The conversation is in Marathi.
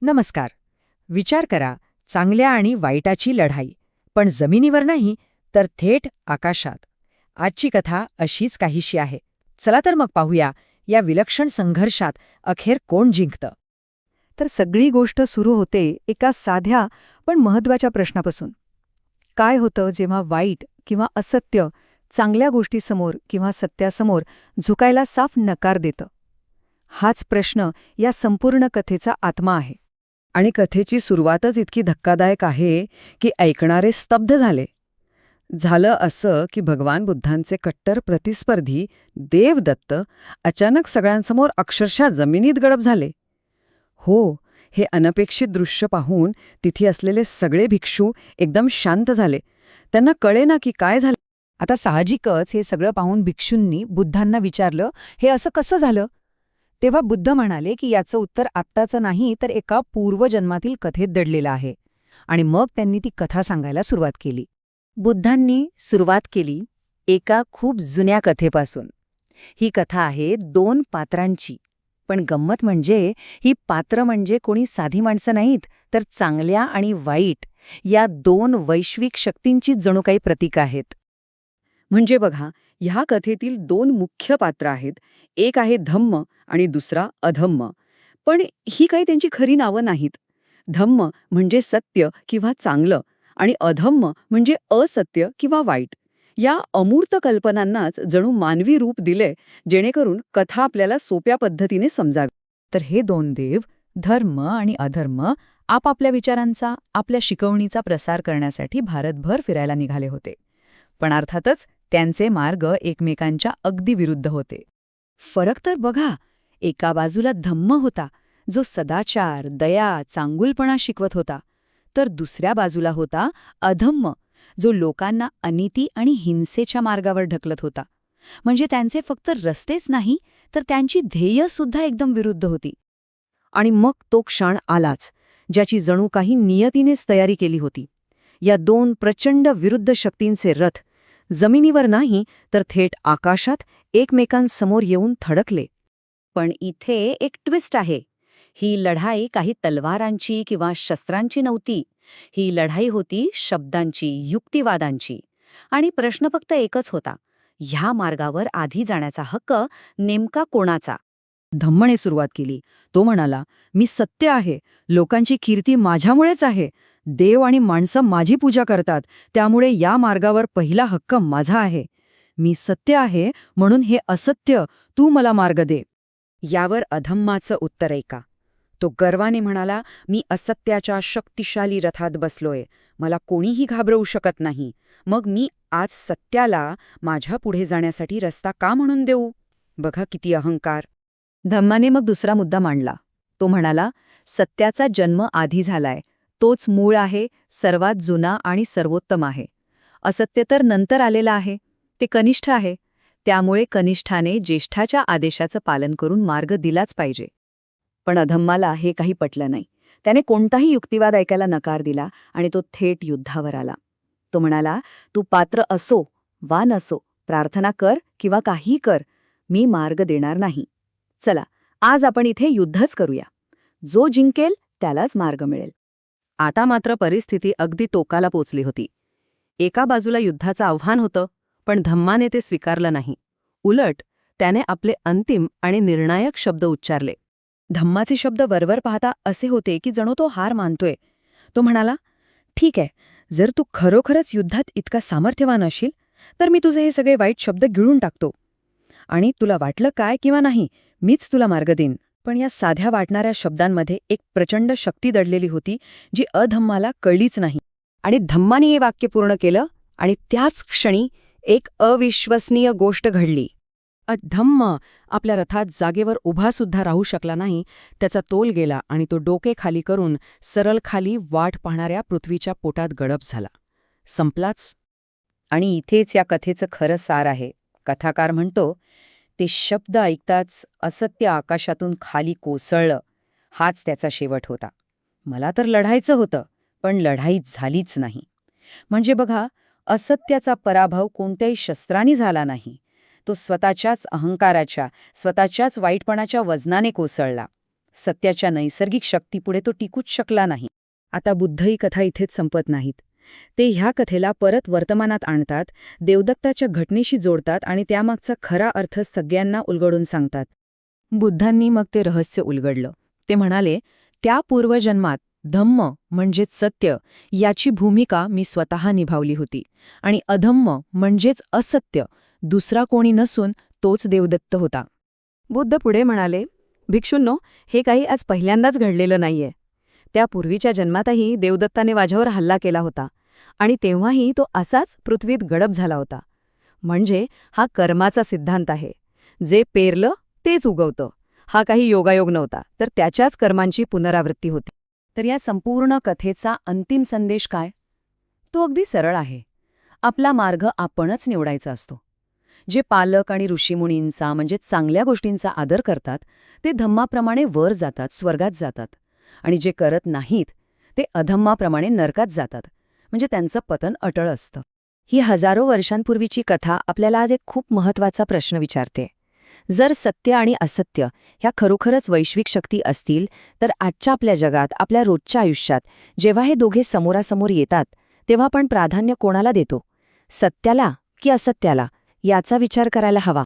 नमस्कार. विचार करा, चांगल्या आणि वाईटाची लढाई, पण जमिनीवर नाही, तर थेट आकाशात. आजची कथा अशीच काहीशी आहे. चला तर मग पाहूया, या विलक्षण संघर्षात अखेर कोण जिंकतं. तर सगळी गोष्ट सुरू होते एका साध्या पण महत्वाच्या प्रश्नापासून. काय होतं जेव्हा वाईट किंवा असत्य चांगल्या गोष्टीसमोर किंवा सत्यासमोर झुकायला साफ नकार देतं? हाच प्रश्न या संपूर्ण कथेचा आत्मा आहे. आणि कथेची सुरुवातच इतकी धक्कादायक आहे की ऐकणारे स्तब्ध झाले. झालं असं की भगवान बुद्धांचे कट्टर प्रतिस्पर्धी देवदत्त अचानक सगळ्यांसमोर अक्षरशः जमिनीत गडप झाले. हो, हे अनपेक्षित दृश्य पाहून तिथे असलेले सगळे भिक्षू एकदम शांत झाले. त्यांना कळेना की काय झालं. आता साहजिकच हे सगळं पाहून भिक्षूंनी बुद्धांना विचारलं, हे असं कसं झालं? तेव्हा बुद्ध म्हणाले की याचं उत्तर आत्ताचं नाही, तर एका पूर्वजन्मातील कथेत दडलेलं आहे. आणि मग त्यांनी ती कथा सांगायला सुरुवात केली. बुद्धांनी सुरुवात केली एका खूप जुन्या कथेपासून. ही कथा आहे 2 पात्रांची. पण गंमत म्हणजे ही पात्र म्हणजे कोणी साधी माणसं नाहीत, तर चांगल्या आणि वाईट या 2 वैश्विक शक्तींची जणू काही प्रतीक आहेत. म्हणजे बघा, ह्या कथेतील 2 मुख्य पात्र आहेत. एक आहे धम्म आणि दुसरा अधम्म. पण ही काही त्यांची खरी नावं नाहीत. धम्म म्हणजे सत्य किंवा चांगलं आणि अधम्म म्हणजे असत्य किंवा वाईट. या अमूर्त कल्पनांनाच जणू मानवी रूप दिले, जेणेकरून कथा आपल्याला सोप्या पद्धतीने समजावी. तर हे 2 देव, धर्म आणि अधर्म, आपापल्या विचारांचा, आपल्या शिकवणीचा प्रसार करण्यासाठी भारतभर फिरायला निघाले होते. पण अर्थातच त्यांचे मार्ग एकमेकांच्या अगदी विरुद्ध होते. फरक तर बघा, एका बाजूला धम्म होता, जो सदाचार, दया, चांगुलपणा शिकवत होता, तर दुसऱ्या बाजूला होता अधम्म, जो लोकांना अनिती आणि हिंसेच्या मार्गावर ढकलत होता. म्हणजे त्यांचे फक्त रस्तेच नाही, तर त्यांची ध्येयसुद्धा एकदम विरुद्ध होती. आणि मग तो क्षण आलाच, ज्याची जणू काही नियतीनेच तयारी केली होती. या 2 प्रचंड विरुद्ध शक्तींचे रथ जमिनीवर नाही, तर थेट आकाशात एकमेकांसमोर येऊन थडकले. पण इथे एक ट्विस्ट आहे. ही लढाई काही तलवारांची किंवा शस्त्रांची नव्हती. ही लढाई होती शब्दांची, युक्तिवादांची. आणि प्रश्न फक्त एकच होता, ह्या मार्गावर आधी जाण्याचा हक्क नेमका कोणाचा? धम्मने सुरुवात केली. तो म्हणाला, मी सत्य आहे, लोकांची कीर्ती माझ्यामुळेच आहे, देव आणि माणसं माझी पूजा करतात, त्यामुळे या मार्गावर पहिला हक्क माझा आहे. मी सत्य आहे, म्हणून हे असत्य, तू मला मार्ग दे. यावर अधम्माचं उत्तर ऐका. तो गर्वाने म्हणाला, मी असत्याच्या शक्तिशाली रथात बसलोय, मला कोणीही घाबरवू शकत नाही. मग मी आज सत्याला माझ्या पुढे जाण्यासाठी रस्ता का म्हणून देऊ? बघा किती अहंकार. धम्माने मग दुसरा मुद्दा मांडला. तो म्हणाला, सत्याचा जन्म आधी झालाय, तोच मूळ आहे, सर्वात जुना आणि सर्वोत्तम आहे. असत्य तर नंतर आलेलं आहे, ते कनिष्ठ आहे. त्यामुळे कनिष्ठाने ज्येष्ठाच्या आदेशाचं पालन करून मार्ग दिलाच पाहिजे. पण अधम्माला हे काही पटलं नाही. त्याने कोणताही युक्तिवाद ऐकायला नकार दिला आणि तो थेट युद्धावर आला. तो म्हणाला, तू पात्र असो वा नसो, प्रार्थना कर किंवा काही कर, मी मार्ग देणार नाही. चला, आज आपण इथे युद्धच करूया. जो जिंकेल त्यालाच मार्ग मिळेल. आता मात्र परिस्थिती अगदी टोकाला पोचली होती. एका बाजूला युद्धाचं आव्हान होतं, पण धम्माने ते स्वीकारलं नाही. उलट त्याने आपले अंतिम आणि निर्णायक शब्द उच्चारले. धम्माचे शब्द वरवर पाहता असे होते की जणू तो हार मानतोय. तो म्हणाला, ठीक आहे, जर तू खरोखरच युद्धात इतका सामर्थ्यवान असशील, तर मी तुझे हे सगळे वाईट शब्द गिळून टाकतो. आणि तुला वाटलं काय किंवा नाही, मीच तुला मार्ग देईन. पण या साध्या वाटणाऱ्या शब्दांमध्ये एक प्रचंड शक्ती दडलेली होती, जी अधम्माला कळलीच नाही. आणि धम्माने हे वाक्य पूर्ण केलं आणि त्याच क्षणी एक अविश्वसनीय गोष्ट घडली. धम्म आपल्या रथात जागेवर उभासुद्धा राहू शकला नाही. त्याचा तोल गेला आणि तो डोके खाली करून सरळ खाली वाट पाहणाऱ्या पृथ्वीच्या पोटात गडप झाला. संपलाच. आणि इथेच या कथेचं खरं सार आहे. कथाकार म्हणतो, ते शब्द ऐकताच असत्य आकाशातून खाली कोसळलं. हाच त्याचा शेवट होता. मला तर लढायचं होतं, पण लढाई झालीच नाही. म्हणजे बघा, असत्याचा पराभव कोणत्याही शस्त्रांनी झाला नाही. तो स्वतःच्याच अहंकाराच्या, स्वतःच्याच वाईटपणाच्या वजनाने कोसळला. सत्याच्या नैसर्गिक शक्तीपुढे तो टिकूच शकला नाही. आता बुद्ध ही कथा इथेच संपत नाहीत. ते ह्या कथेला परत वर्तमानात आणतात, देवदत्ताच्या घटनेशी जोडतात आणि त्यामागचा खरा अर्थ सगळ्यांना उलगडून सांगतात. बुद्धांनी मग ते रहस्य उलगडलं. ते म्हणाले, त्या पूर्वजन्मात धम्म म्हणजेच सत्य याची भूमिका मी स्वतः निभावली होती आणि अधम्म म्हणजेच असत्य दुसरा कोणी नसून तोच देवदत्त होता. बुद्ध पुढे म्हणाले, भिक्षूंनो, हे काही आज पहिल्यांदाच घडलेलं नाहीये. त्या पूर्वीच्या जन्मातही देवदत्ताने माझ्यावर हल्ला केला होता आणि तेव्हाही तो असाच पृथ्वीत गडप झाला होता. म्हणजे हा कर्माचा सिद्धांत आहे. जे पेरलं तेच उगवतं. हा काही योगायोग नव्हता, तर त्याच्याच कर्मांची पुनरावृत्ती होती. तर या संपूर्ण कथेचा अंतिम संदेश काय? तो अगदी सरळ आहे. आपला मार्ग आपणच निवडायचा असतो. जे पालक आणि ऋषीमुनींचा म्हणजे चांगल्या गोष्टींचा आदर करतात ते धम्माप्रमाणे वर जातात, स्वर्गात जातात. आणि जे करत नाहीत ते अधम्माप्रमाणे नरकात जातात. म्हणजे त्यांचं पतन अटळ असतं. ही हजारो वर्षांपूर्वीची कथा आपल्याला आज एक खूप महत्त्वाचा प्रश्न विचारते. जर सत्य आणि असत्य ह्या खरोखरच वैश्विक शक्ती असतील तर आजच्या आपल्या जगात, आपल्या रोजच्या आयुष्यात जेव्हा हे दोघे समोरासमोर येतात तेव्हा आपण प्राधान्य कोणाला देतो? सत्याला की असत्याला? याचा विचार करायला हवा.